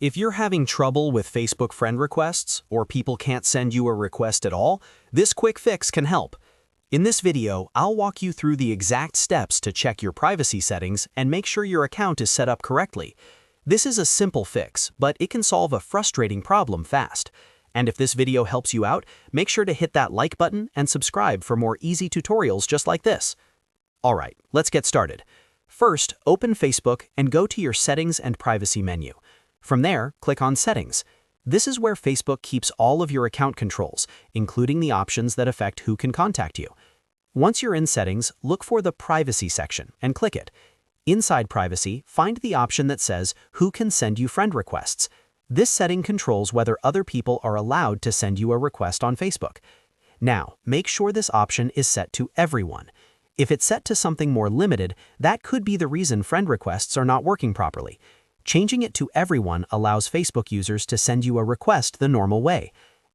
If you're having trouble with Facebook friend requests, or people can't send you a request at all, this quick fix can help. In this video, I'll walk you through the exact steps to check your privacy settings and make sure your account is set up correctly. This is a simple fix, but it can solve a frustrating problem fast. And if this video helps you out, make sure to hit that like button and subscribe for more easy tutorials just like this. Alright, let's get started. First, open Facebook and go to your Settings and Privacy menu. From there, click on Settings. This is where Facebook keeps all of your account controls, including the options that affect who can contact you. Once you're in Settings, look for the Privacy section and click it. Inside Privacy, find the option that says Who can send you friend requests. This setting controls whether other people are allowed to send you a request on Facebook. Now, make sure this option is set to Everyone. If it's set to something more limited, that could be the reason friend requests are not working properly. Changing it to Everyone allows Facebook users to send you a request the normal way.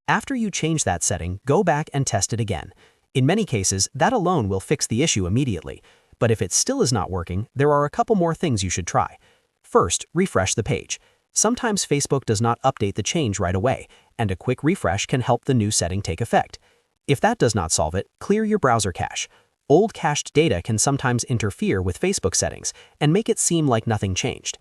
After you change that setting, go back and test it again. In many cases, that alone will fix the issue immediately. But if it still is not working, there are a couple more things you should try. First, refresh the page. Sometimes Facebook does not update the change right away, and a quick refresh can help the new setting take effect. If that does not solve it, clear your browser cache. Old cached data can sometimes interfere with Facebook settings and make it seem like nothing changed.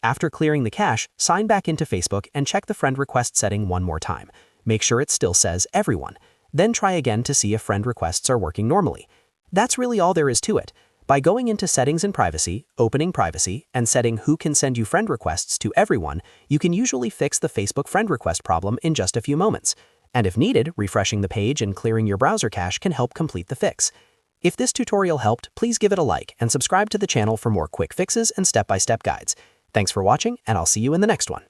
After clearing the cache, sign back into Facebook and check the friend request setting one more time. Make sure it still says Everyone. Then try again to see if friend requests are working normally. That's really all there is to it. By going into Settings and Privacy, opening Privacy, and setting Who can send you friend requests to Everyone, you can usually fix the Facebook friend request problem in just a few moments. And if needed, refreshing the page and clearing your browser cache can help complete the fix. If this tutorial helped, please give it a like and subscribe to the channel for more quick fixes and step-by-step guides. Thanks for watching, and I'll see you in the next one.